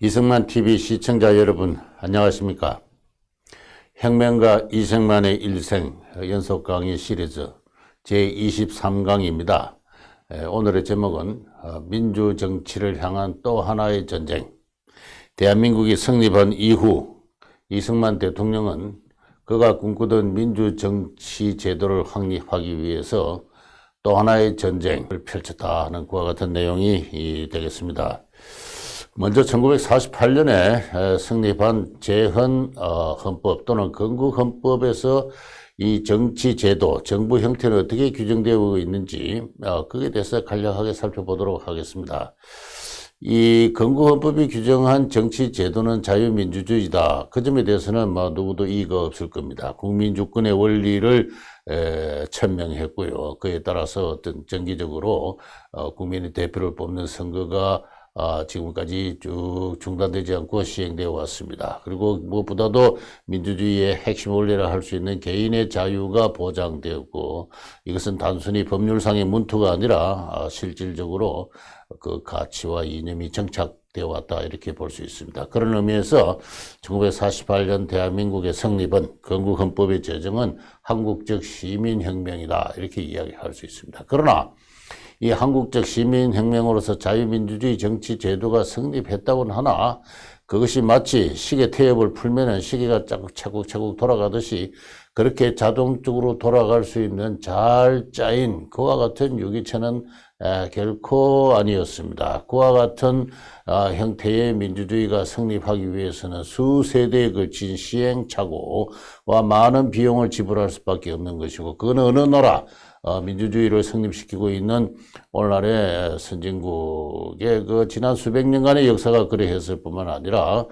이승만 TV 시청자 여러분 안녕하십니까? 혁명가 이승만의 일생 연속 강의 시리즈 제23강입니다. 오늘의 제목은 민주정치를 향한 또 하나의 전쟁. 대한민국이 성립한 이후 이승만 대통령은 그가 꿈꾸던 민주정치 제도를 확립하기 위해서 또 하나의 전쟁을 펼쳤다 하는 그와 같은 내용이 되겠습니다. 먼저 1948년에 성립한 제헌 헌법 또는 건국헌법에서 이 정치제도, 정부 형태는 어떻게 규정되어 있는지 그에 대해서 간략하게 살펴보도록 하겠습니다. 이 건국헌법이 규정한 정치제도는 자유민주주의다. 그 점에 대해서는 누구도 이의가 없을 겁니다. 국민주권의 원리를 천명했고요. 그에 따라서 어떤 정기적으로 국민의 대표를 뽑는 선거가 지금까지 쭉 중단되지 않고 시행되어 왔습니다. 그리고 무엇보다도 민주주의의 핵심 원리라 할 수 있는 개인의 자유가 보장되었고, 이것은 단순히 법률상의 문구가 아니라 실질적으로 그 가치와 이념이 정착되어 왔다 이렇게 볼 수 있습니다. 그런 의미에서 1948년 대한민국의 성립은 건국헌법의 제정은 한국적 시민혁명이다 이렇게 이야기할 수 있습니다. 그러나 이 한국적 시민혁명으로서 자유민주주의 정치제도가 성립했다고는 하나 그것이 마치 시계 태엽을 풀면은 시계가 차곡차곡 돌아가듯이 그렇게 자동적으로 돌아갈 수 있는 잘 짜인 그와 같은 유기체는 결코 아니었습니다. 그와 같은 형태의 민주주의가 성립하기 위해서는 수세대에 걸친 시행착오와 많은 비용을 지불할 수밖에 없는 것이고, 그건 어느 나라 민주주의를 성립시키고 있는 오늘날의 선진국의 그 지난 수백 년간의 역사가 그러했을 뿐만 아니라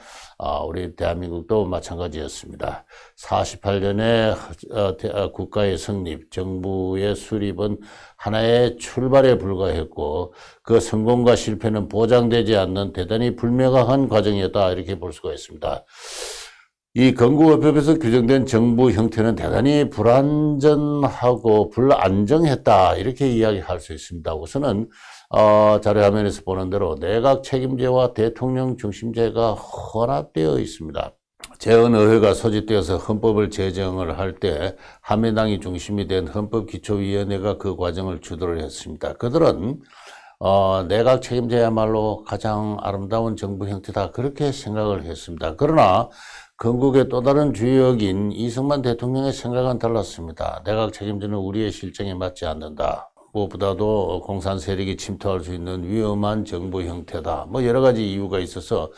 우리 대한민국도 마찬가지였습니다. 48년의 국가의 성립, 정부의 수립은 하나의 출발에 불과했고 그 성공과 실패는 보장되지 않는 대단히 불명확한 과정이었다 이렇게 볼 수가 있습니다. 이 건국헌법에서 규정된 정부 형태는 대단히 불안전하고 불안정했다 이렇게 이야기할 수 있습니다. 우선은 자료 화면에서 보는 대로 내각 책임제와 대통령 중심제가 혼합되어 있습니다. 제헌의회가 소집되어서 헌법을 제정을 할 때 한민당이 중심이 된 헌법기초위원회가 그 과정을 주도를 했습니다. 그들은 내각 책임제야말로 가장 아름다운 정부 형태다 그렇게 생각을 했습니다. 그러나 건국의 또 다른 주역인 이승만 대통령의 생각은 달랐습니다. 내각 책임제는 우리의 실정에 맞지 않는다. 무엇보다도 공산 세력이 침투할 수 있는 위험한 정부 형태다. 여러 가지 이유가 있어서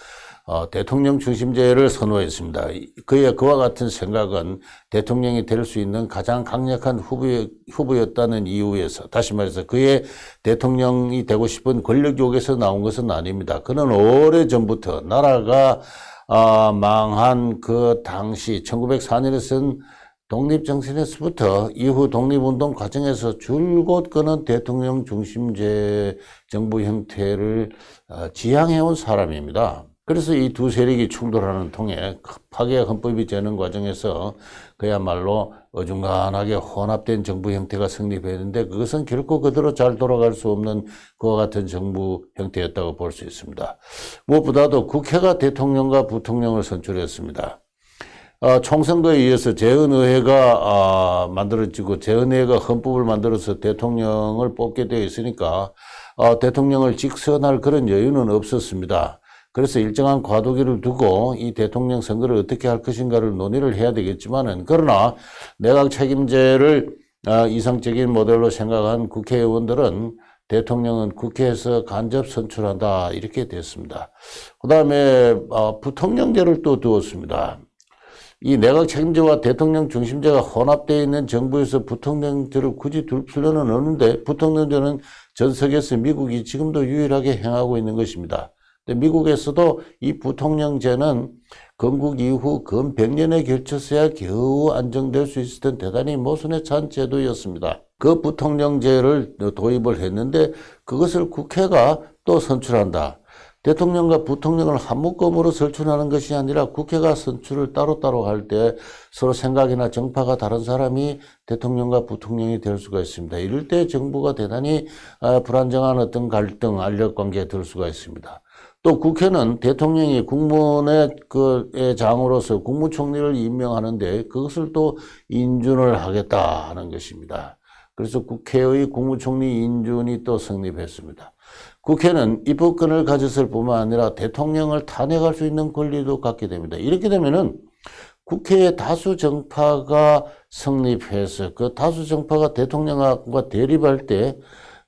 대통령 중심제를 선호했습니다. 그와 같은 생각은 대통령이 될 수 있는 가장 강력한 후보였다는 이유에서, 다시 말해서 그의 대통령이 되고 싶은 권력욕에서 나온 것은 아닙니다. 그는 오래전부터 나라가 망한 그 당시 1904년에 쓴 독립정신에서부터 이후 독립운동 과정에서 줄곧 그는 대통령 중심제 정부 형태를 지향해온 사람입니다. 그래서 이 두 세력이 충돌하는 통에 급하게 헌법이 되는 과정에서 그야말로 어중간하게 혼합된 정부 형태가 성립했는데 그것은 결코 그대로 잘 돌아갈 수 없는 그와 같은 정부 형태였다고 볼 수 있습니다. 무엇보다도 국회가 대통령과 부통령을 선출했습니다. 총선거에 의해서 제헌의회가 만들어지고 제헌의회가 헌법을 만들어서 대통령을 뽑게 되어 있으니까 대통령을 직선할 그런 여유는 없었습니다. 그래서 일정한 과도기를 두고 이 대통령 선거를 어떻게 할 것인가를 논의를 해야 되겠지만은, 그러나 내각 책임제를 이상적인 모델로 생각한 국회의원들은 대통령은 국회에서 간접 선출한다 이렇게 됐습니다. 그 다음에 부통령제를 또 두었습니다. 이 내각 책임제와 대통령 중심제가 혼합되어 있는 정부에서 부통령제를 굳이 둘 필요는 없는데, 부통령제는 전 세계에서 미국이 지금도 유일하게 행하고 있는 것입니다. 미국에서도 이 부통령제는 건국 이후 근 100년에 걸쳐서야 겨우 안정될 수 있었던 대단히 모순에 찬 제도였습니다. 그 부통령제를 도입을 했는데 그것을 국회가 또 선출한다. 대통령과 부통령을 한 묶음으로 선출하는 것이 아니라 국회가 선출을 따로따로 할 때 서로 생각이나 정파가 다른 사람이 대통령과 부통령이 될 수가 있습니다. 이럴 때 정부가 대단히 불안정한 어떤 갈등, 알력관계에 들 수가 있습니다. 또 국회는 대통령이 국무원의 장으로서 국무총리를 임명하는데 그것을 또 인준을 하겠다 하는 것입니다. 그래서 국회의 국무총리 인준이 또 성립했습니다. 국회는 입법권을 가졌을 뿐만 아니라 대통령을 탄핵할 수 있는 권리도 갖게 됩니다. 이렇게 되면은 국회의 다수 정파가 성립해서 그 다수 정파가 대통령과 대립할 때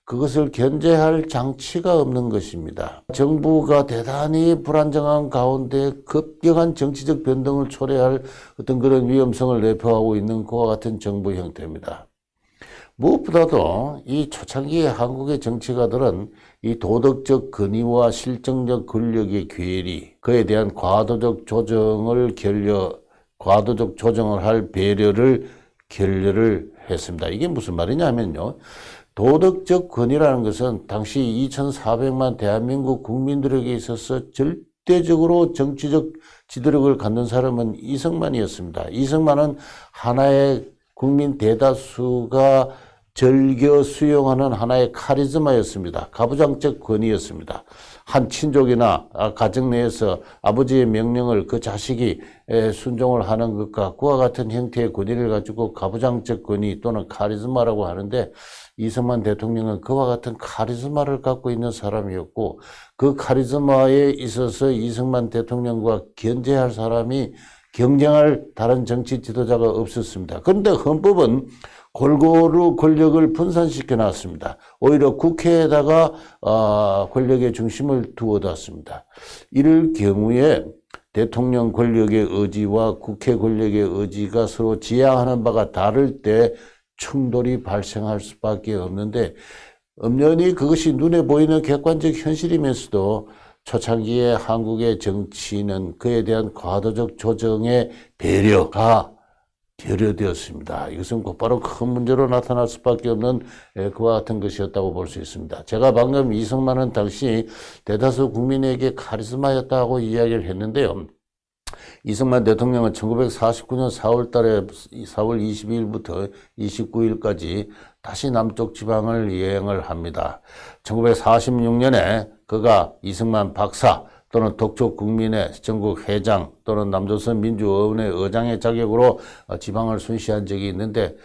그것을 견제할 장치가 없는 것입니다. 정부가 대단히 불안정한 가운데 급격한 정치적 변동을 초래할 어떤 그런 위험성을 내포하고 있는 그와 같은 정부 형태입니다. 무엇보다도 이 초창기의 한국의 정치가들은 이 도덕적 권위와 실정적 권력의 괴리, 그에 대한 과도적 조정을 할 배려를 결렬을 했습니다. 이게 무슨 말이냐면요. 도덕적 권위라는 것은 당시 2,400만 대한민국 국민들에게 있어서 절대적으로 정치적 지도력을 갖는 사람은 이승만이었습니다. 이승만은 하나의 국민 대다수가 즐겨 수용하는 하나의 카리스마였습니다. 가부장적 권위였습니다. 한 친족이나 가정 내에서 아버지의 명령을 그 자식이 순종을 하는 것과 그와 같은 형태의 권위를 가지고 가부장적 권위 또는 카리스마라고 하는데 이승만 대통령은 그와 같은 카리스마를 갖고 있는 사람이었고 그 카리스마에 있어서 이승만 대통령과 견제할 사람이 경쟁할 다른 정치 지도자가 없었습니다. 그런데 헌법은 골고루 권력을 분산시켜 놨습니다. 오히려 국회에다가 권력의 중심을 두어뒀습니다. 이럴 경우에 대통령 권력의 의지와 국회 권력의 의지가 서로 지향하는 바가 다를 때 충돌이 발생할 수밖에 없는데 엄연히 그것이 눈에 보이는 객관적 현실이면서도 초창기의 한국의 정치는 그에 대한 과도적 조정의 배려가 결여되었습니다. 이것은 곧바로 큰 문제로 나타날 수밖에 없는 그와 같은 것이었다고 볼 수 있습니다. 제가 방금 이승만은 당시 대다수 국민에게 카리스마였다고 이야기를 했는데요. 이승만 대통령은 1949년 4월 22일부터 29일까지 다시 남쪽 지방을 여행을 합니다. 1946년에 그가 이승만 박사 또는 독촉국민회 전국 회장 또는 남조선 민주의원의 의장의 자격으로 지방을 순시한 적이 있는데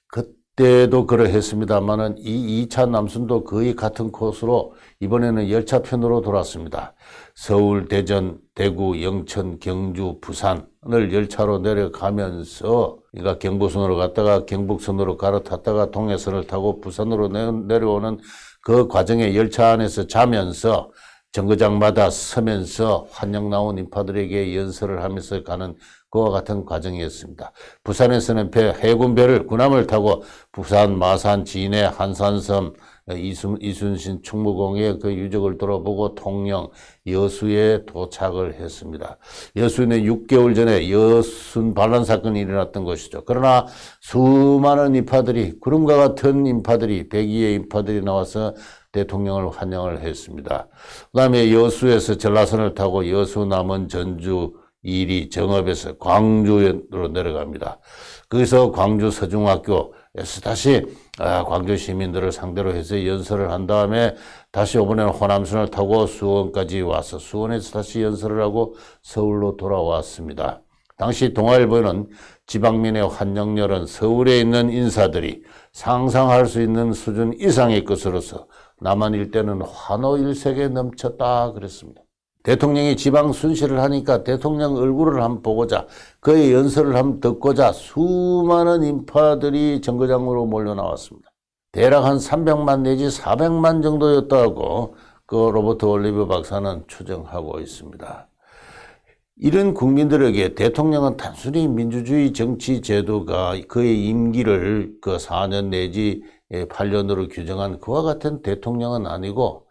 그때도 그러했습니다만은 이 2차 남순도 거의 같은 코스로 이번에는 열차편으로 돌았습니다. 서울, 대전, 대구, 영천, 경주, 부산을 열차로 내려가면서 그러니까 경부선으로 갔다가 경북선으로 갈아탔다가 동해선을 타고 부산으로 내려오는 그 과정에 열차 안에서 자면서 정거장마다 서면서 환영 나온 인파들에게 연설을 하면서 가는 그와 같은 과정이었습니다. 부산에서는 해군배를 군함을 타고 부산, 마산, 진해, 한산섬, 이순신 충무공의 그 유적을 돌아보고 통영, 여수에 도착을 했습니다. 여수는 6개월 전에 여순 반란 사건이 일어났던 것이죠. 그러나 수많은 인파들이 구름과 같은 인파들이 102의 인파들이 나와서 대통령을 환영을 했습니다. 그 다음에 여수에서 전라선을 타고 여수, 남원, 전주, 이리, 정읍에서 광주로 내려갑니다. 거기서 광주 서중학교에서 다시 광주 시민들을 상대로 해서 연설을 한 다음에 다시 이번에는 호남선을 타고 수원까지 와서 수원에서 다시 연설을 하고 서울로 돌아왔습니다. 당시 동아일보는 지방민의 환영렬은 서울에 있는 인사들이 상상할 수 있는 수준 이상의 것으로서 남한 일대는 환호일색에 넘쳤다 그랬습니다. 대통령이 지방 순시를 하니까 대통령 얼굴을 한번 보고자 그의 연설을 한번 듣고자 수많은 인파들이 정거장으로 몰려 나왔습니다. 대략 한 300만 내지 400만 정도였다고 그 로버트 올리브 박사는 추정하고 있습니다. 이런 국민들에게 대통령은 단순히 민주주의 정치 제도가 그의 임기를 그 4년 내지 8년으로 규정한 그와 같은 대통령은 아니고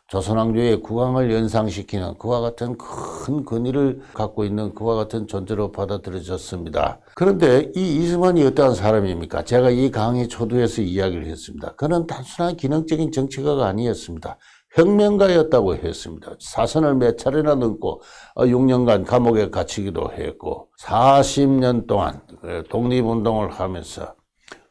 조선왕조의 국왕을 연상시키는 그와 같은 큰 권위를 갖고 있는 그와 같은 존재로 받아들여졌습니다. 그런데 이 이승만이 어떠한 사람입니까? 제가 이 강의 초두에서 이야기를 했습니다. 그는 단순한 기능적인 정치가가 아니었습니다. 혁명가였다고 했습니다. 사선을 몇 차례나 넘고 6년간 감옥에 갇히기도 했고 40년 동안 독립운동을 하면서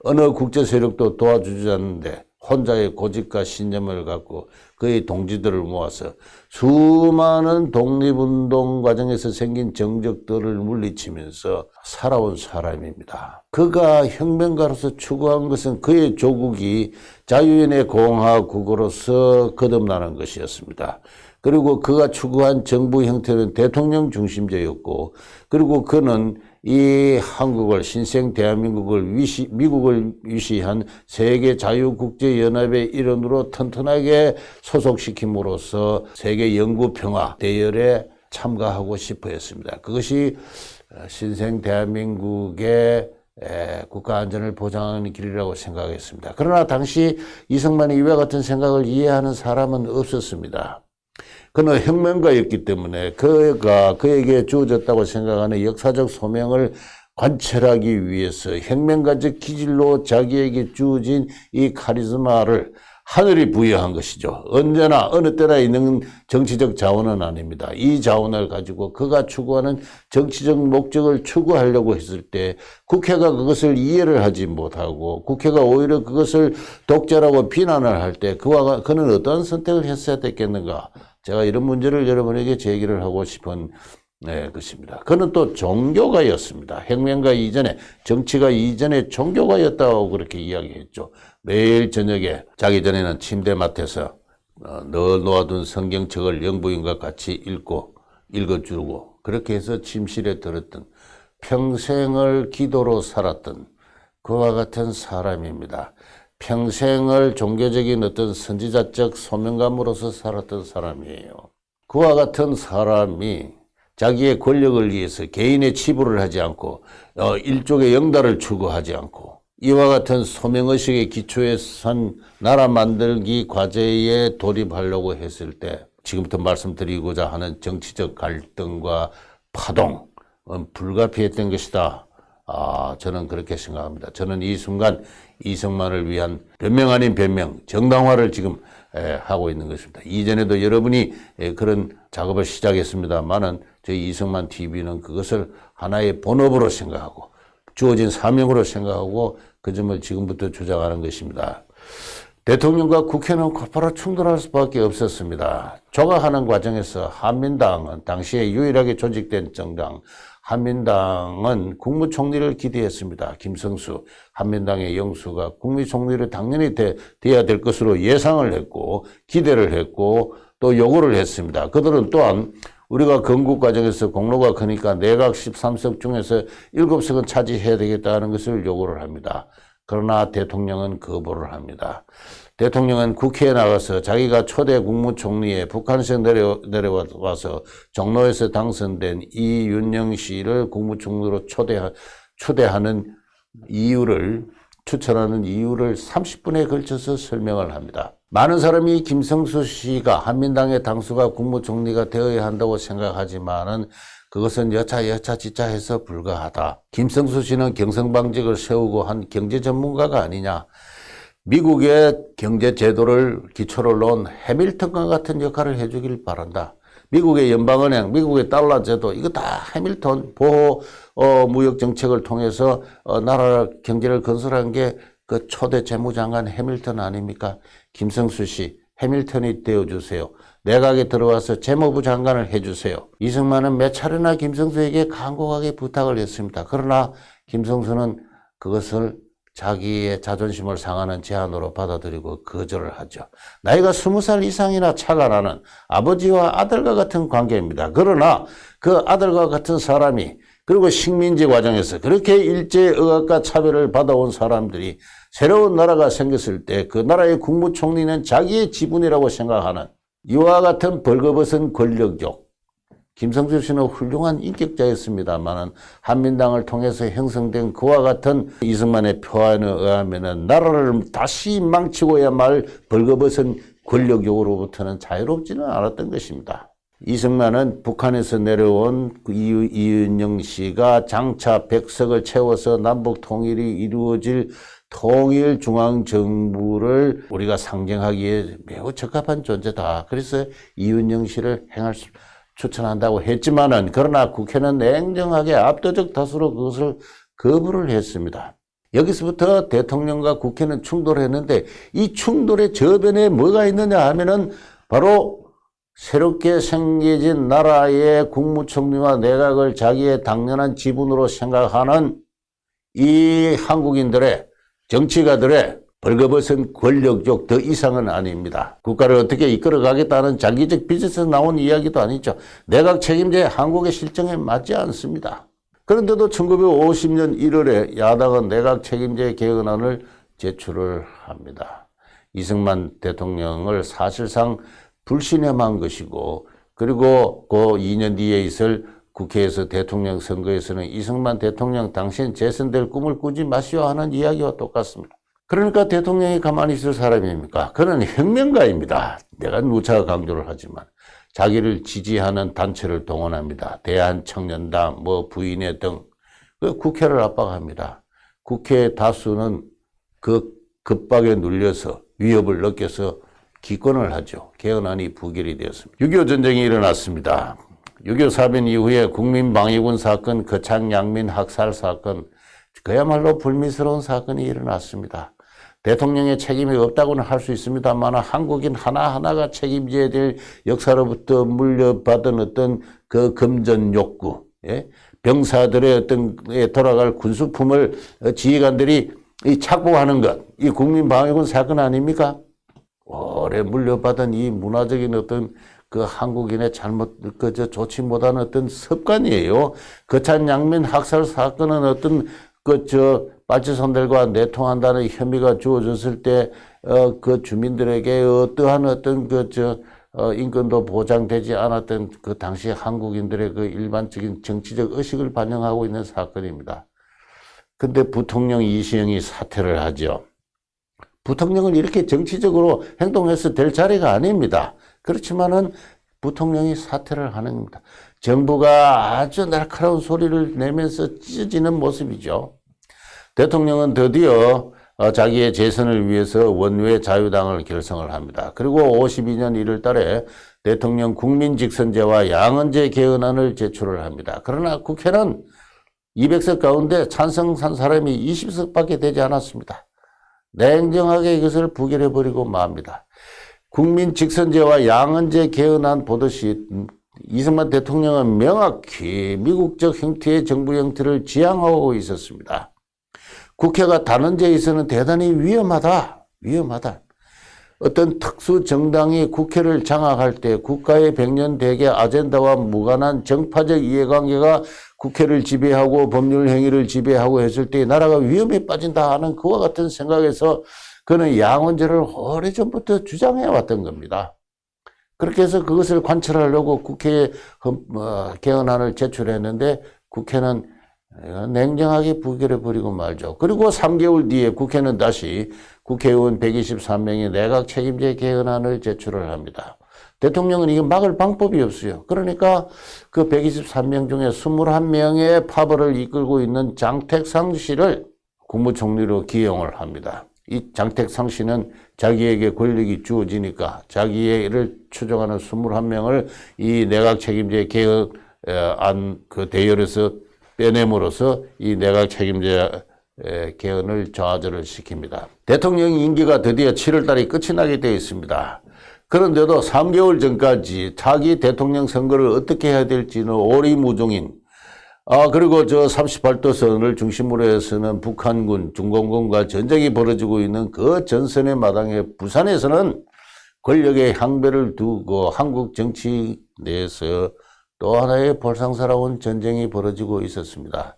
어느 국제 세력도 도와주지 않는데 혼자의 고집과 신념을 갖고 그의 동지들을 모아서 수많은 독립운동 과정에서 생긴 정적들을 물리치면서 살아온 사람입니다. 그가 혁명가로서 추구한 것은 그의 조국이 자유인의 공화국으로서 거듭나는 것이었습니다. 그리고 그가 추구한 정부 형태는 대통령 중심제였고, 그리고 그는 이 한국을, 신생 대한민국을 미국을 위시한 세계 자유국제연합의 일원으로 튼튼하게 소속시킴으로써 세계 영구평화 대열에 참가하고 싶어 했습니다. 그것이 신생 대한민국의 국가 안전을 보장하는 길이라고 생각했습니다. 그러나 당시 이승만이 이와 같은 생각을 이해하는 사람은 없었습니다. 그는 혁명가였기 때문에 그에게 주어졌다고 생각하는 역사적 소명을 관철하기 위해서 혁명가적 기질로 자기에게 주어진 이 카리스마를 하늘이 부여한 것이죠. 언제나 어느 때나 있는 정치적 자원은 아닙니다. 이 자원을 가지고 그가 추구하는 정치적 목적을 추구하려고 했을 때 국회가 그것을 이해를 하지 못하고 국회가 오히려 그것을 독재라고 비난을 할 때 그는 어떤 선택을 했어야 됐겠는가. 제가 이런 문제를 여러분에게 제기를 하고 싶은 것입니다. 그는 또 종교가였습니다. 혁명가 이전에, 정치가 이전에 종교가였다고 그렇게 이야기했죠. 매일 저녁에 자기 전에는 침대맡에서 늘 놓아둔 성경책을 영부인과 같이 읽어주고 그렇게 해서 침실에 들었던, 평생을 기도로 살았던 그와 같은 사람입니다. 평생을 종교적인 어떤 선지자적 소명감으로서 살았던 사람이에요. 그와 같은 사람이 자기의 권력을 위해서 개인의 치부를 하지 않고 일족의 영달을 추구하지 않고 이와 같은 소명의식의 기초에 선 나라 만들기 과제에 돌입하려고 했을 때 지금부터 말씀드리고자 하는 정치적 갈등과 파동은 불가피했던 것이다. 저는 그렇게 생각합니다. 저는 이 순간 이승만을 위한 변명 아닌 변명, 정당화를 지금 하고 있는 것입니다. 이전에도 여러분이 그런 작업을 시작했습니다만은 저희 이승만 TV는 그것을 하나의 본업으로 생각하고 주어진 사명으로 생각하고 그 점을 지금부터 주장하는 것입니다. 대통령과 국회는 곧바로 충돌할 수밖에 없었습니다. 조각하는 과정에서 한민당은 당시에 유일하게 조직된 정당, 한민당은 국무총리를 기대했습니다. 김성수, 한민당의 영수가 국무총리를 당연히 돼야 될 것으로 예상을 했고 기대를 했고 또 요구를 했습니다. 그들은 또한 우리가 건국 과정에서 공로가 크니까 내각 13석 중에서 7석은 차지해야 되겠다는 것을 요구를 합니다. 그러나 대통령은 거부를 합니다. 대통령은 국회에 나가서 자기가 초대 국무총리에 북한에서 내려와서 종로에서 당선된 이윤영 씨를 국무총리로 초대하는 이유를, 추천하는 이유를 30분에 걸쳐서 설명을 합니다. 많은 사람이 김성수 씨가 한민당의 당수가 국무총리가 되어야 한다고 생각하지만은 그것은 여차지차해서 불가하다. 김성수 씨는 경성방직을 세우고 한 경제 전문가가 아니냐. 미국의 경제 제도를 기초로 놓은 해밀턴과 같은 역할을 해주길 바란다. 미국의 연방은행, 미국의 달러 제도, 이거 다 해밀턴 보호 무역 정책을 통해서 나라 경제를 건설한 게 그 초대 재무장관 해밀턴 아닙니까? 김성수 씨, 해밀턴이 되어주세요. 내각에 들어와서 재무부 장관을 해주세요. 이승만은 몇 차례나 김성수에게 간곡하게 부탁을 했습니다. 그러나 김성수는 그것을 자기의 자존심을 상하는 제안으로 받아들이고 거절을 하죠. 나이가 20살 이상이나 차가 나는 아버지와 아들과 같은 관계입니다. 그러나 그 아들과 같은 사람이 그리고 식민지 과정에서 그렇게 일제의학과 차별을 받아온 사람들이 새로운 나라가 생겼을 때 그 나라의 국무총리는 자기의 지분이라고 생각하는 이와 같은 벌거벗은 권력욕. 김성수 씨는 훌륭한 인격자였습니다만 한민당을 통해서 형성된 그와 같은 이승만의 표현에 의하면 나라를 다시 망치고야 말 벌거벗은 권력욕으로부터는 자유롭지는 않았던 것입니다. 이승만은 북한에서 내려온 이윤영 씨가 장차 100석을 채워서 남북 통일이 이루어질 통일중앙정부를 우리가 상징하기에 매우 적합한 존재다. 그래서 이윤영 씨를 추천한다고 했지만은 그러나 국회는 냉정하게 압도적 다수로 그것을 거부를 했습니다. 여기서부터 대통령과 국회는 충돌했는데 이 충돌의 저변에 뭐가 있느냐 하면은 바로 새롭게 생겨진 나라의 국무총리와 내각을 자기의 당연한 지분으로 생각하는 이 한국인들의 정치가들의 벌거벗은 권력욕 더 이상은 아닙니다. 국가를 어떻게 이끌어가겠다는 장기적 비전에서 나온 이야기도 아니죠. 내각 책임제 한국의 실정에 맞지 않습니다. 그런데도 1950년 1월에 야당은 내각 책임제 개헌안을 제출을 합니다. 이승만 대통령을 사실상 불신임한 것이고, 그리고 그 2년 뒤에 있을 국회에서 대통령 선거에서는 이승만 대통령 당신 재선될 꿈을 꾸지 마시오 하는 이야기와 똑같습니다. 그러니까 대통령이 가만히 있을 사람입니까? 그는 혁명가입니다. 내가 누차 강조를 하지만 자기를 지지하는 단체를 동원합니다. 대한청년단, 부인회 등 국회를 압박합니다. 국회 다수는 그 급박에 눌려서 위협을 느껴서 기권을 하죠. 개헌안이 부결이 되었습니다. 6.25 전쟁이 일어났습니다. 6.25 사변 이후에 국민방위군 사건, 거창 양민 학살 사건, 그야말로 불미스러운 사건이 일어났습니다. 대통령의 책임이 없다고는 할 수 있습니다만 한국인 하나하나가 책임져야 될 역사로부터 물려받은 어떤 그 금전 욕구, 병사들의 어떤 돌아갈 군수품을 지휘관들이 착복하는 것, 이 국민방위군 사건 아닙니까? 오래 물려받은 이 문화적인 어떤 그 한국인의 좋지 못한 어떤 습관이에요. 거창 양민 학살 사건은 어떤 빨치손들과 내통한다는 혐의가 주어졌을 때, 그 주민들에게 어떠한 어떤 인권도 보장되지 않았던 그 당시 한국인들의 그 일반적인 정치적 의식을 반영하고 있는 사건입니다. 근데 부통령 이시영이 사퇴를 하죠. 부통령은 이렇게 정치적으로 행동해서 될 자리가 아닙니다. 그렇지만은 부통령이 사퇴를 하는 겁니다. 정부가 아주 날카로운 소리를 내면서 찢어지는 모습이죠. 대통령은 드디어 자기의 재선을 위해서 원외 자유당을 결성을 합니다. 그리고 52년 1월 달에 대통령 국민직선제와 양언제 개헌안을 제출을 합니다. 그러나 국회는 200석 가운데 찬성한 사람이 20석밖에 되지 않았습니다. 냉정하게 이것을 부결해버리고 맙니다. 국민직선제와 양언제 개헌안 보듯이 이승만 대통령은 명확히 미국적 형태의 정부 형태를 지향하고 있었습니다. 국회가 단언제에 있어서는 대단히 위험하다. 어떤 특수 정당이 국회를 장악할 때 국가의 백년대계 아젠다와 무관한 정파적 이해관계가 국회를 지배하고 법률 행위를 지배하고 했을 때 나라가 위험에 빠진다 하는 그와 같은 생각에서 그는 양언제를 오래전부터 주장해 왔던 겁니다. 그렇게 해서 그것을 관철하려고 국회에 개헌안을 제출했는데 국회는 냉정하게 부결해버리고 말죠. 그리고 3개월 뒤에 국회는 다시 국회의원 123명이 내각 책임제 개헌안을 제출을 합니다. 대통령은 이거 막을 방법이 없어요. 그러니까 그 123명 중에 21명의 파벌을 이끌고 있는 장택상 씨를 국무총리로 기용을 합니다. 이 장택상 씨는 자기에게 권력이 주어지니까 자기를 추종하는 21명을 이 내각 책임제 개헌안 그 대열에서 빼냄으로써 이 내각 책임제 개헌을 좌절을 시킵니다. 대통령 임기가 드디어 7월 달에 끝이 나게 되어 있습니다. 그런데도 3개월 전까지 차기 대통령 선거를 어떻게 해야 될지는 오리무중인, 그리고 38도선을 중심으로 해서는 북한군, 중공군과 전쟁이 벌어지고 있는 그 전선의 마당에 부산에서는 권력의 향배를 두고 한국 정치 내에서 또 하나의 볼상사나운 전쟁이 벌어지고 있었습니다.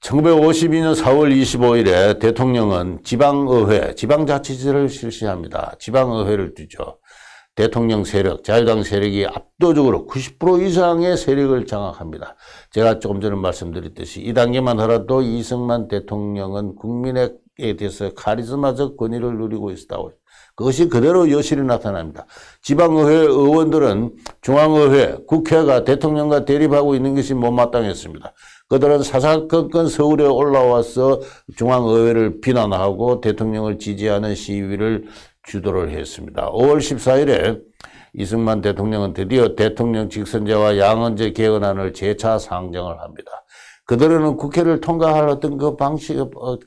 1952년 4월 25일에 대통령은 지방의회, 지방자치제를 실시합니다. 지방의회를 두죠. 대통령 세력, 자유당 세력이 압도적으로 90% 이상의 세력을 장악합니다. 제가 조금 전에 말씀드렸듯이 이 단계만 하라도 이승만 대통령은 국민에 대해서 카리스마적 권위를 누리고 있었다고. 그것이 그대로 여실히 나타납니다. 지방의회 의원들은 중앙의회, 국회가 대통령과 대립하고 있는 것이 못마땅했습니다. 그들은 사사건건 서울에 올라와서 중앙의회를 비난하고 대통령을 지지하는 시위를 주도를 했습니다. 5월 14일에 이승만 대통령은 드디어 대통령 직선제와 양언제 개헌안을 재차 상정을 합니다. 그들은 국회를 통과할 어떤 그 방식,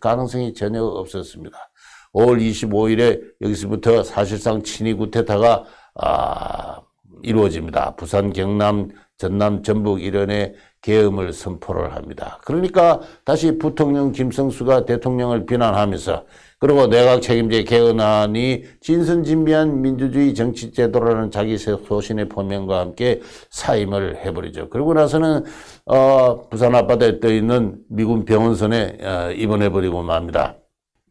가능성이 전혀 없었습니다. 5월 25일에 여기서부터 사실상 친위 구테타가 이루어집니다. 부산, 경남, 전남, 전북 이런에 계엄을 선포를 합니다. 그러니까 다시 부통령 김성수가 대통령을 비난하면서 그리고 내각 책임제 개헌안이 진선진미한 민주주의 정치제도라는 자기 소신의 표명과 함께 사임을 해버리죠. 그러고 나서는 부산 앞바다에 떠있는 미군 병원선에 입원해버리고 맙니다.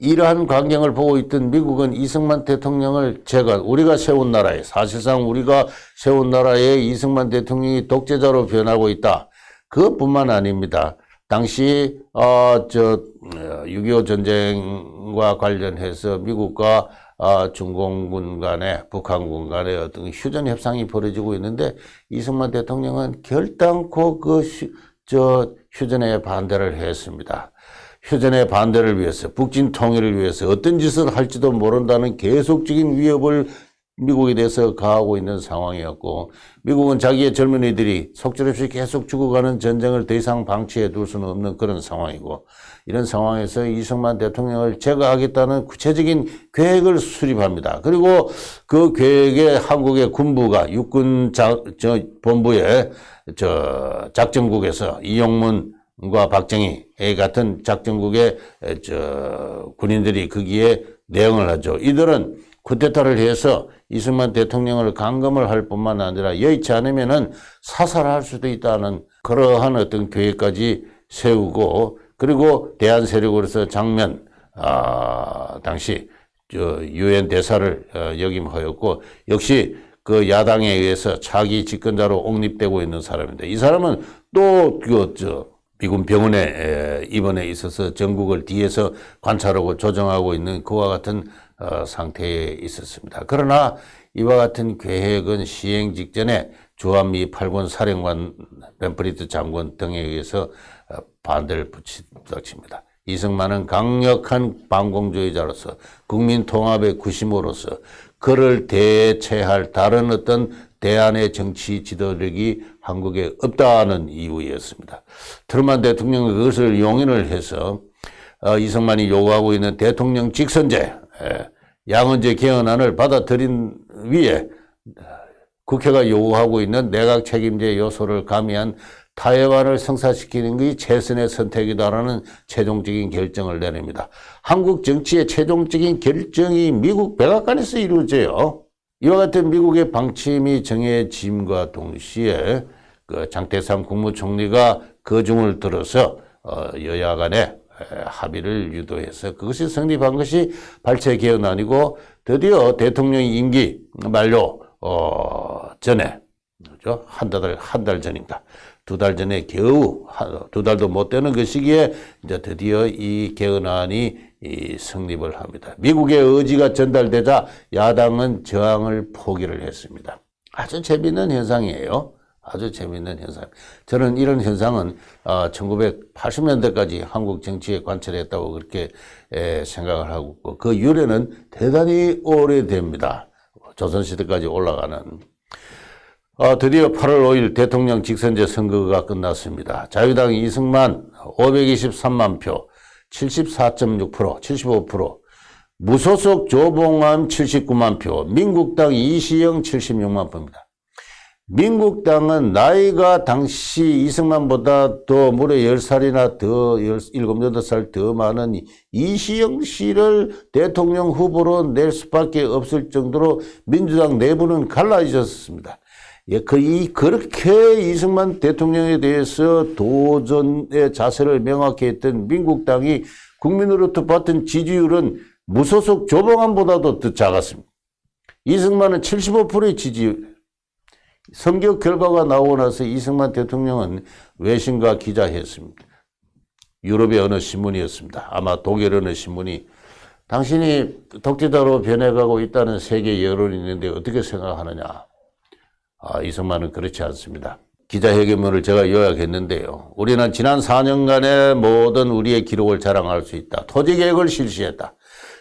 이러한 광경을 보고 있던 미국은 이승만 대통령을 우리가 세운 나라에, 사실상 우리가 세운 나라에 이승만 대통령이 독재자로 변하고 있다. 그것뿐만 아닙니다. 당시 6.25 전쟁과 관련해서 미국과 중공군 간에, 북한군 간에 어떤 휴전 협상이 벌어지고 있는데 이승만 대통령은 결단코 그 휴전에 반대를 했습니다. 휴전의 반대를 위해서, 북진 통일을 위해서 어떤 짓을 할지도 모른다는 계속적인 위협을 미국에 대해서 가하고 있는 상황이었고, 미국은 자기의 젊은이들이 속절없이 계속 죽어가는 전쟁을 더 이상 방치해 둘 수는 없는 그런 상황이고, 이런 상황에서 이승만 대통령을 제거하겠다는 구체적인 계획을 수립합니다. 그리고 그 계획에 한국의 군부가 육군 본부의 작전국에서 이용문과 박정희 같은 작전국의 군인들이 거기에 내응을 하죠. 이들은 쿠데타를 해서 이승만 대통령을 감금을 할 뿐만 아니라 여의치 않으면은 사살할 수도 있다는 그러한 어떤 계획까지 세우고, 그리고 대한 세력으로서 당시 유엔 대사를 역임하였고, 역시 그 야당에 의해서 차기 집권자로 옹립되고 있는 사람인데, 이 사람은 또 미군 병원에 입원해 있어서 전국을 뒤에서 관찰하고 조정하고 있는 그와 같은 상태에 있었습니다. 그러나 이와 같은 계획은 시행 직전에 주한미 8군 사령관 벤프리트 장군 등에 의해서 반대를 부닥칩니다. 이승만은 강력한 반공주의자로서 국민 통합의 구심으로서 그를 대체할 다른 어떤 대안의 정치 지도력이 한국에 없다는 이유였습니다. 트루만 대통령은 그것을 용인을 해서 이승만이 요구하고 있는 대통령 직선제, 양언제 개헌안을 받아들인 위에 국회가 요구하고 있는 내각 책임제 요소를 가미한 타협안을 성사시키는 것이 최선의 선택이다라는 최종적인 결정을 내립니다. 한국 정치의 최종적인 결정이 미국 백악관에서 이루어져요. 이와 같은 미국의 방침이 정해짐과 동시에 그 장태삼 국무총리가 거중을 들어서 여야 간에 합의를 유도해서 그것이 성립한 것이 발췌 개헌안이고, 드디어 대통령 임기 만료 전에, 그죠? 한 달 전입니다. 2달 전에 겨우 2달도 못 되는 그 시기에 이제 드디어 이 개헌안이 성립을 합니다. 미국의 의지가 전달되자 야당은 저항을 포기를 했습니다. 아주 재미있는 현상이에요. 아주 재미있는 현상. 저는 이런 현상은 1980년대까지 한국 정치에 관찰했다고 그렇게 생각을 하고 있고, 그 유래는 대단히 오래됩니다. 조선시대까지 올라가는. 드디어 8월 5일 대통령 직선제 선거가 끝났습니다. 자유당 이승만 523만 표, 74.6%, 75%, 무소속 조봉암 79만 표, 민국당 이시영 76만 표입니다. 민국당은 나이가 당시 이승만보다 더 무려 10살이나 더 7, 8살 더 많은 이시영 씨를 대통령 후보로 낼 수밖에 없을 정도로 민주당 내부는 갈라졌습니다. 그렇게 이승만 대통령에 대해서 도전의 자세를 명확히 했던 민국당이 국민으로부터 받은 지지율은 무소속 조봉암보다도 더 작았습니다. 이승만은 75%의 지지율. 선거 결과가 나오고 나서 이승만 대통령은 외신과 기자회했습니다. 유럽의 어느 신문이었습니다. 아마 독일 어느 신문이 당신이 독재자로 변해가고 있다는 세계 여론이 있는데 어떻게 생각하느냐. 이승만은 그렇지 않습니다. 기자회견문을 제가 요약했는데요. 우리는 지난 4년간의 모든 우리의 기록을 자랑할 수 있다. 토지개혁을 실시했다.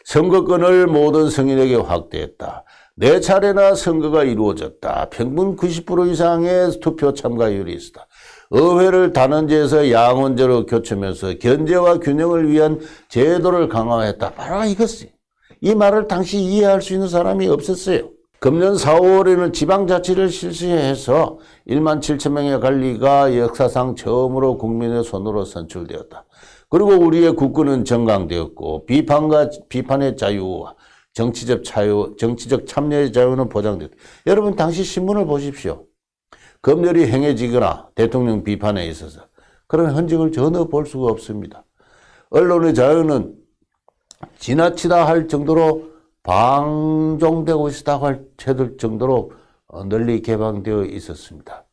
선거권을 모든 성인에게 확대했다. 4차례나 선거가 이루어졌다. 평균 90% 이상의 투표 참가율이 있었다. 의회를 단원제에서 양원제로 교체하면서 견제와 균형을 위한 제도를 강화했다. 바로 이것이. 이 말을 당시 이해할 수 있는 사람이 없었어요. 금년 4, 5월에는 지방자치를 실시해서 1만 7천 명의 관리가 역사상 처음으로 국민의 손으로 선출되었다. 그리고 우리의 국군은 정강되었고 비판의 자유와 정치적 참여의 자유는 보장됐다. 여러분 당시 신문을 보십시오. 검열이 행해지거나 대통령 비판에 있어서 그런 흔적을 전혀 볼 수가 없습니다. 언론의 자유는 지나치다 할 정도로 방종되고 있다고 할 정도로 널리 개방되어 있었습니다.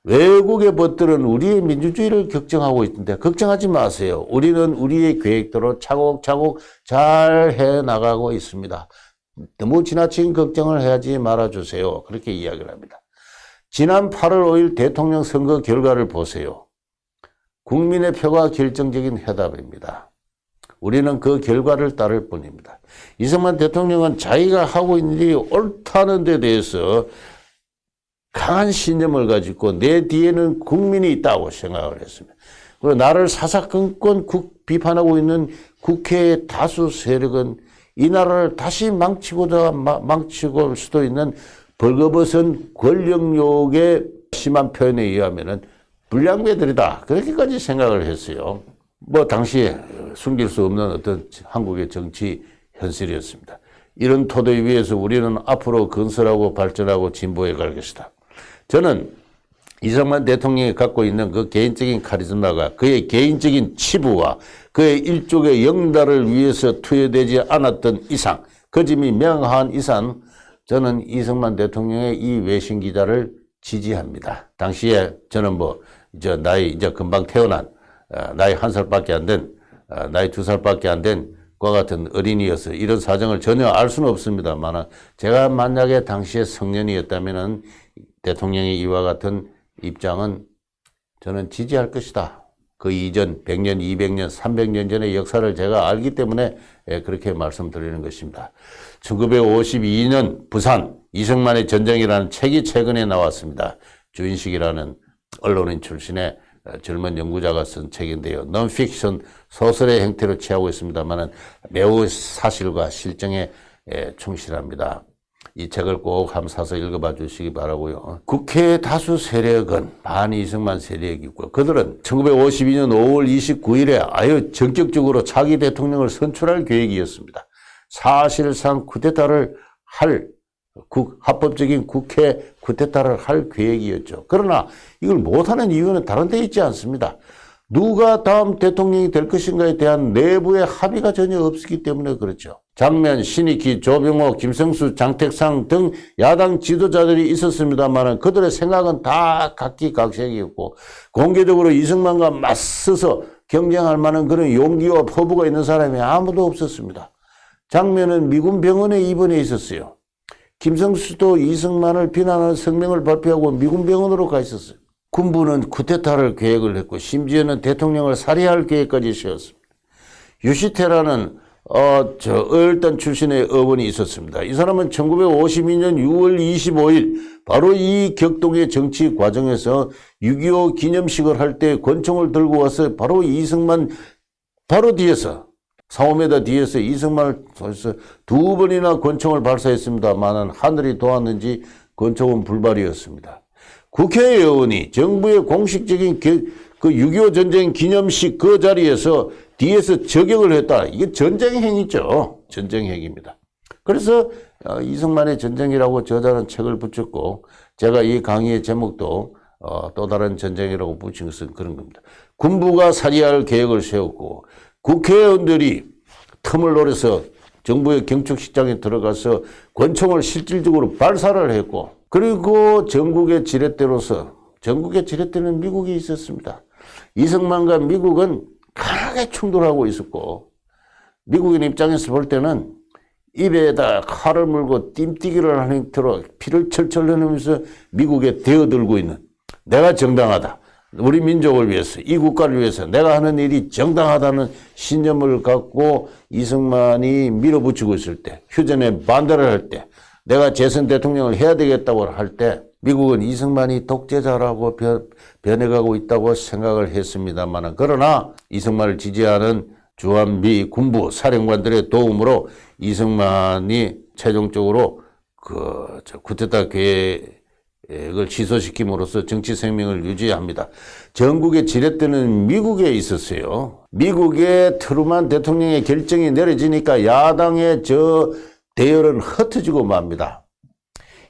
외국의 법들은 우리의 민주주의를 걱정하고 있는데 걱정하지 마세요. 우리는 우리의 계획대로 차곡차곡 잘 해나가고 있습니다. 너무 지나친 걱정을 하지 말아주세요. 그렇게 이야기를 합니다. 지난 8월 5일 대통령 선거 결과를 보세요. 국민의 표가 결정적인 해답입니다. 우리는 그 결과를 따를 뿐입니다. 이승만 대통령은 자기가 하고 있는 일이 옳다는 데 대해서 강한 신념을 가지고 내 뒤에는 국민이 있다고 생각을 했습니다. 그리고 나를 사사건건 비판하고 있는 국회의 다수 세력은 이 나라를 다시 망치고 수도 있는 벌거벗은 권력욕의 심한 표현에 의하면은 불량배들이다. 그렇게까지 생각을 했어요. 당시에 숨길 수 없는 어떤 한국의 정치 현실이었습니다. 이런 토대 위에서 우리는 앞으로 건설하고 발전하고 진보해 갈 것이다. 저는 이승만 대통령이 갖고 있는 그 개인적인 카리스마가 그의 개인적인 치부와 그의 일족의 영달을 위해서 투여되지 않았던 이상, 그 점이 명확한 이상, 저는 이승만 대통령의 이 외신 기자를 지지합니다. 당시에 저는 나이 이제 금방 태어난, 나이 1살밖에 안 된, 나이 2살밖에 안 된 과 같은 어린이여서 이런 사정을 전혀 알 수는 없습니다만 제가 만약에 당시에 성년이었다면은 대통령의 이와 같은 입장은 저는 지지할 것이다. 그 이전 100년, 200년, 300년 전의 역사를 제가 알기 때문에 그렇게 말씀드리는 것입니다. 1952년 부산 이승만의 전쟁이라는 책이 최근에 나왔습니다. 주인식이라는 언론인 출신의 젊은 연구자가 쓴 책인데요. 논픽션 소설의 형태로 취하고 있습니다만 매우 사실과 실정에 충실합니다. 이 책을 꼭 한번 사서 읽어봐 주시기 바라고요. 국회 다수 세력은 반이승만 세력이고 그들은 1952년 5월 29일에 아유 전격적으로 차기 대통령을 선출할 계획이었습니다. 사실상 쿠데타를 할 합법적인 국회 쿠데타를 할 계획이었죠. 그러나 이걸 못하는 이유는 다른 데 있지 않습니다. 누가 다음 대통령이 될 것인가에 대한 내부의 합의가 전혀 없었기 때문에 그렇죠. 장면, 신익희, 조병호, 김성수, 장택상 등 야당 지도자들이 있었습니다만 그들의 생각은 다 각기각색이었고 공개적으로 이승만과 맞서서 경쟁할 만한 그런 용기와 포부가 있는 사람이 아무도 없었습니다. 장면은 미군 병원에 입원해 있었어요. 김성수도 이승만을 비난하는 성명을 발표하고 미군 병원으로 가 있었어요. 군부는 쿠데타를 계획을 했고 심지어는 대통령을 살해할 계획까지 세웠습니다. 유시태라는 어일단 출신의 어원이 있었습니다. 이 사람은 1952년 6월 25일 바로 이 격동의 정치 과정에서 6.25 기념식을 할 때 권총을 들고 와서 바로 이승만 바로 뒤에서 4~5m 뒤에서 이승만을 두 번이나 권총을 발사했습니다만 하늘이 도왔는지 권총은 불발이었습니다. 국회의원이 정부의 공식적인 그 6.25 전쟁 기념식 그 자리에서 뒤에서 저격을 했다. 이게 전쟁행위죠. 전쟁행위입니다. 그래서 이승만의 전쟁이라고 저자는 책을 붙였고 제가 이 강의의 제목도 또 다른 전쟁이라고 붙인 것은 그런 겁니다. 군부가 살해할 계획을 세웠고 국회의원들이 틈을 노려서 정부의 경축식장에 들어가서 권총을 실질적으로 발사를 했고 그리고 전국의 지렛대로서 전국의 지렛대는 미국이 있었습니다. 이승만과 미국은 강하게 충돌하고 있었고 미국인 입장에서 볼 때는 입에다 칼을 물고 뜀뛰기를 하는 형태로 피를 철철 흘리면서 미국에 대어들고 있는 내가 정당하다. 우리 민족을 위해서 이 국가를 위해서 내가 하는 일이 정당하다는 신념을 갖고 이승만이 밀어붙이고 있을 때 휴전에 반대를 할 때 내가 재선 대통령을 해야 되겠다고 할 때 미국은 이승만이 독재자라고 변해가고 있다고 생각을 했습니다만, 그러나 이승만을 지지하는 주한미 군부 사령관들의 도움으로 이승만이 최종적으로 쿠데타 계획을 취소시킴으로써 정치 생명을 유지합니다. 전국의 지렛대는 미국에 있었어요. 미국의 트루만 대통령의 결정이 내려지니까 야당의 대열은 흩어지고 맙니다.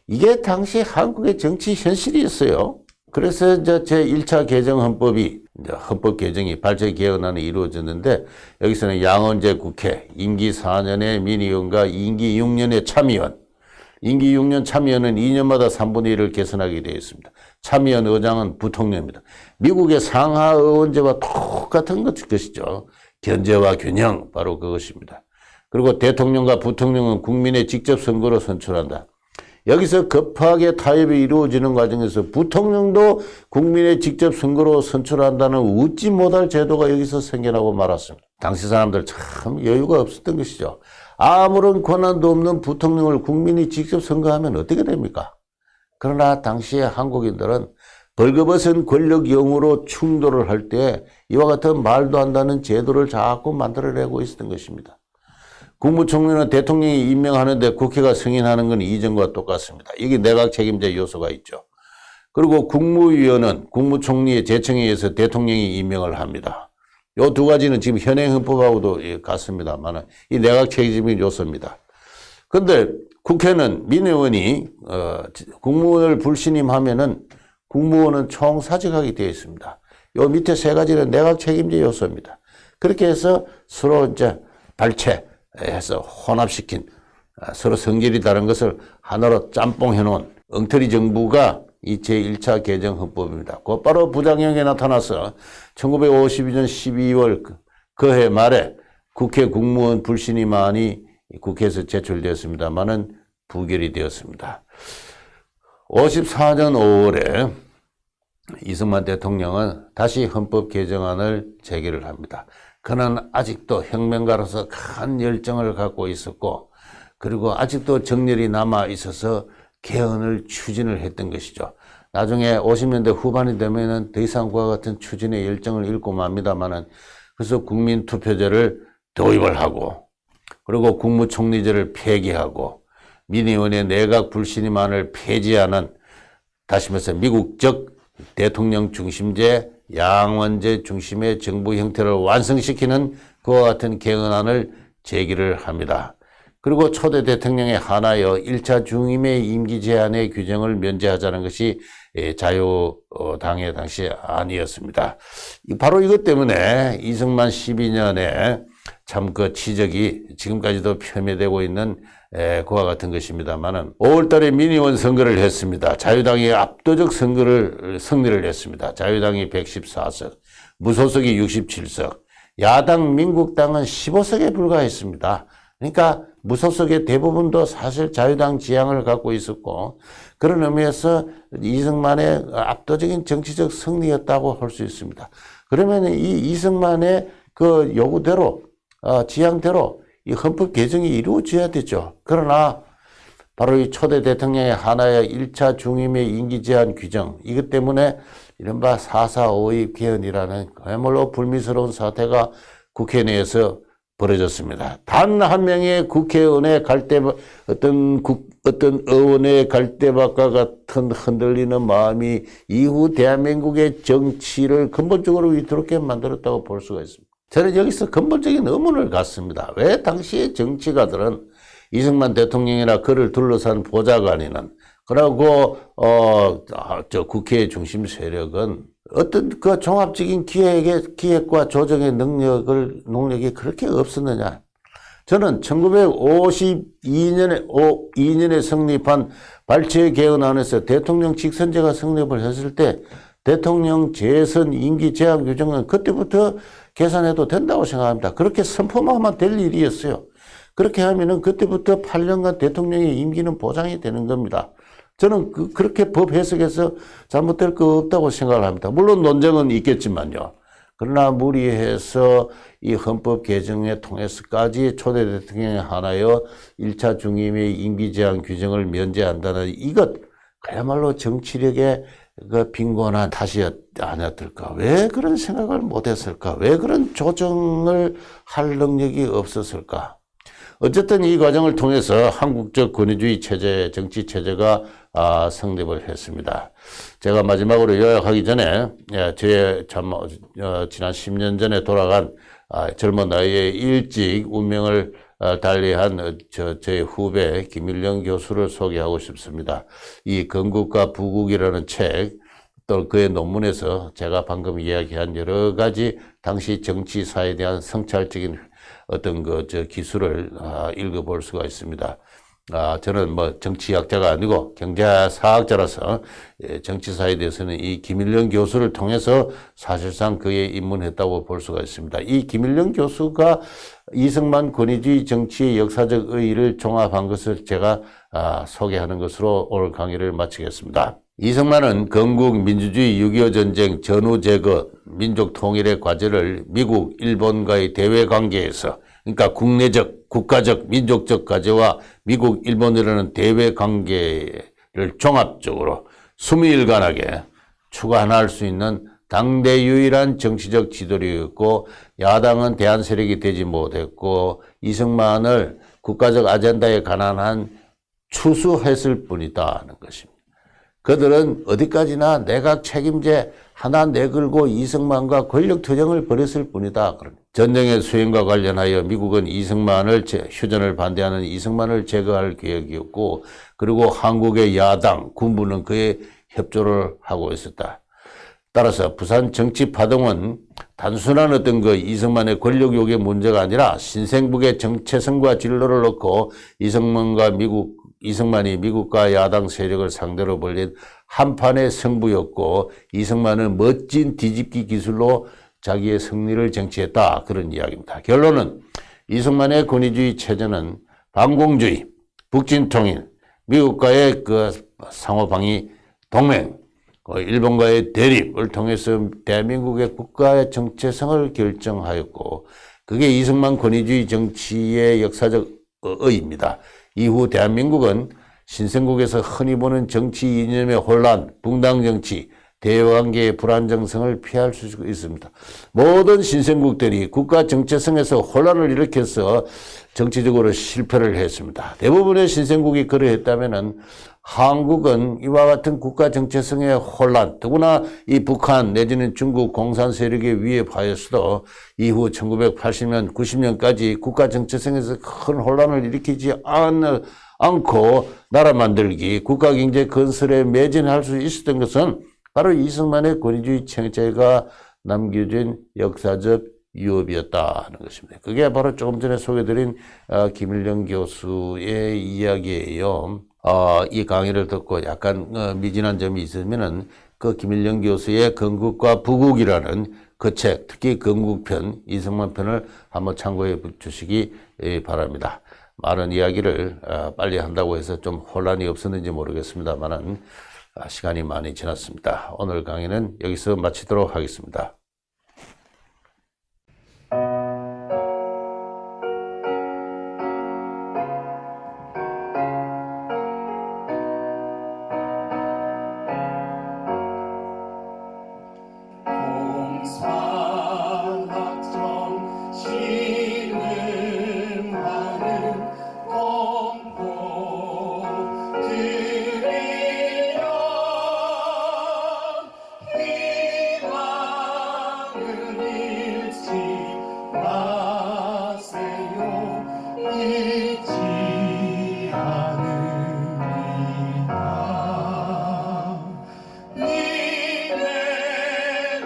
이게 당시 한국의 정치 현실이었어요. 그래서 이제 제1차 개정 헌법이, 헌법 개정이 발제 개헌안이 이루어졌는데, 여기서는 양원제 국회, 임기 4년의 민의원과 임기 6년의 참의원, 임기 6년 참의원은 2년마다 3분의 1을 개선하게 되어 있습니다. 참의원 의장은 부통령입니다. 미국의 상하 의원제와 똑같은 것이죠. 견제와 균형, 바로 그것입니다. 그리고 대통령과 부통령은 국민의 직접 선거로 선출한다. 여기서 급하게 타협이 이루어지는 과정에서 부통령도 국민의 직접 선거로 선출한다는 웃지 못할 제도가 여기서 생겨나고 말았습니다. 당시 사람들 참 여유가 없었던 것이죠. 아무런 권한도 없는 부통령을 국민이 직접 선거하면 어떻게 됩니까? 그러나 당시의 한국인들은 벌거벗은 권력용으로 충돌을 할 때 이와 같은 말도 안 되는 제도를 자꾸 만들어내고 있었던 것입니다. 국무총리는 대통령이 임명하는데 국회가 승인하는 건 이전과 똑같습니다. 이게 내각 책임제 요소가 있죠. 그리고 국무위원은 국무총리의 제청에 의해서 대통령이 임명을 합니다. 이 두 가지는 지금 현행 헌법하고도 같습니다만 이 내각 책임의 요소입니다. 그런데 국회는 민의원이 국무원을 불신임하면은 국무원은 총사직하게 되어 있습니다. 요 밑에 세 가지는 내각 책임제 요소입니다. 그렇게 해서 서로 이제 발췌해서 혼합시킨 서로 성질이 다른 것을 하나로 짬뽕해 놓은 엉터리 정부가 이 제1차 개정 헌법입니다. 곧바로 부작용이 나타나서 1952년 12월 그해 말에 국회 국무원 불신임안이 국회에서 제출되었습니다만은 부결이 되었습니다. 54년 5월에 이승만 대통령은 다시 헌법 개정안을 제기를 합니다. 그는 아직도 혁명가로서 큰 열정을 갖고 있었고, 그리고 아직도 정열이 남아 있어서 개헌을 추진을 했던 것이죠. 나중에 50년대 후반이 되면은 더 이상 그와 같은 추진의 열정을 잃고 맙니다만은, 그래서 국민투표제를 도입을 하고, 그리고 국무총리제를 폐기하고, 민의원의 내각 불신임안을 폐지하는, 다시 말해서 미국적 대통령 중심제, 양원제 중심의 정부 형태를 완성시키는 그와 같은 개헌안을 제기를 합니다. 그리고 초대 대통령에 한하여 1차 중임의 임기 제한의 규정을 면제하자는 것이 자유당의 당시 안이었습니다. 바로 이것 때문에 이승만 12년에 참 그 치적이 지금까지도 폄훼되고 있는 그와 같은 것입니다만은 5월달에 민의원 선거를 했습니다. 자유당이 압도적 승리를 했습니다. 자유당이 114석, 무소속이 67석, 야당 민국당은 15석에 불과했습니다. 그러니까 무소속의 대부분도 사실 자유당 지향을 갖고 있었고, 그런 의미에서 이승만의 압도적인 정치적 승리였다고 할 수 있습니다. 그러면 이 이승만의 그 요구대로, 지향대로 이 헌법 개정이 이루어져야 되죠. 그러나 바로 이 초대 대통령의 하나의 1차 중임의 임기 제한 규정, 이것 때문에 이른바 4.4.5.2 개헌이라는 그야말로 불미스러운 사태가 국회 내에서 벌어졌습니다. 단 한 명의 국회의원의 어떤 의원의 갈대밭과 같은 흔들리는 마음이 이후 대한민국의 정치를 근본적으로 위태롭게 만들었다고 볼 수가 있습니다. 저는 여기서 근본적인 의문을 갖습니다. 왜 당시의 정치가들은 이승만 대통령이나 그를 둘러싼 보좌관이는, 그리고 국회의 중심 세력은 어떤 그 종합적인 기획과 조정의 능력이 그렇게 없었느냐. 저는 1952년에 성립한 발췌 개헌안에서 대통령 직선제가 성립을 했을 때 대통령 재선 임기 제한 규정은 그때부터 계산해도 된다고 생각합니다. 그렇게 선포만 하면 될 일이었어요. 그렇게 하면은 그때부터 8년간 대통령의 임기는 보장이 되는 겁니다. 저는 그렇게 법 해석에서 잘못될 거 없다고 생각을 합니다. 물론 논쟁은 있겠지만요. 그러나 무리해서 이 헌법 개정에 통해서까지 초대 대통령에 한하여 1차 중임의 임기 제한 규정을 면제한다는 그야말로 정치력의 그 빈곤한 탓이 아니었을까? 왜 그런 생각을 못했을까? 왜 그런 조정을 할 능력이 없었을까? 어쨌든 이 과정을 통해서 한국적 권위주의 체제, 정치 체제가 성립을 했습니다. 제가 마지막으로 요약하기 전에 지난 10년 전에 돌아간 젊은 나이에 일찍 운명을 달리한 저의 후배 김일령 교수를 소개하고 싶습니다. 이 건국과 부국이라는 책, 또 그의 논문에서 제가 방금 이야기한 여러 가지 당시 정치사에 대한 성찰적인 어떤 기술을 읽어볼 수가 있습니다. 저는 뭐 정치학자가 아니고 경제사학자라서 정치사에 대해서는 이 김일령 교수를 통해서 사실상 그에 입문했다고 볼 수가 있습니다. 이 김일령 교수가 이승만 권위주의 정치의 역사적 의의를 종합한 것을 제가 소개하는 것으로 오늘 강의를 마치겠습니다. 이승만은 건국, 민주주의, 6.25 전쟁, 전후 제거, 민족 통일의 과제를 미국, 일본과의 대외 관계에서, 그러니까 국내적, 국가적, 민족적 과제와 미국, 일본이라는 대외 관계를 종합적으로 수미일관하게 추가할 수 있는 당대 유일한 정치적 지도력이었고, 야당은 대안 세력이 되지 못했고, 이승만을 국가적 아젠다에 관한 한 추수했을 뿐이다 하는 것입니다. 그들은 어디까지나 내각 책임제 하나 내걸고 이승만과 권력 투쟁을 벌였을 뿐이다. 전쟁의 수행과 관련하여 미국은 휴전을 반대하는 이승만을 제거할 계획이었고, 그리고 한국의 야당, 군부는 그에 협조를 하고 있었다. 따라서 부산 정치 파동은 단순한 이승만의 권력 요구의 문제가 아니라 신생북의 정체성과 진로를 놓고 이승만이 미국과 야당 세력을 상대로 벌린 한판의 승부였고, 이승만은 멋진 뒤집기 기술로 자기의 승리를 쟁취했다. 그런 이야기입니다. 결론은 이승만의 권위주의 체제는 반공주의, 북진통일, 미국과의 상호방위 동맹, 일본과의 대립을 통해서 대한민국의 국가의 정체성을 결정하였고, 그게 이승만 권위주의 정치의 역사적 의의입니다. 이후 대한민국은 신생국에서 흔히 보는 정치 이념의 혼란, 붕당 정치, 대외관계의 불안정성을 피할 수 있습니다. 모든 신생국들이 국가 정체성에서 혼란을 일으켜서 정치적으로 실패를 했습니다. 대부분의 신생국이 그러했다면은 한국은 이와 같은 국가 정체성의 혼란, 더구나 이 북한 내지는 중국 공산 세력에 위협하였어도 이후 1980년, 90년까지 국가 정체성에서 큰 혼란을 일으키지 않고 나라 만들기, 국가 경제 건설에 매진할 수 있었던 것은 바로 이승만의 권위주의 체제가 남겨준 역사적 유업이었다 하는 것입니다. 그게 바로 조금 전에 소개드린 김일령 교수의 이야기예요. 이 강의를 듣고 약간 미진한 점이 있으면은 그 김일령 교수의 건국과 부국이라는 그 책, 특히 건국편, 이승만 편을 한번 참고해 주시기 바랍니다. 많은 이야기를 빨리 한다고 해서 좀 혼란이 없었는지 모르겠습니다만은 시간이 많이 지났습니다. 오늘 강의는 여기서 마치도록 하겠습니다.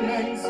맹세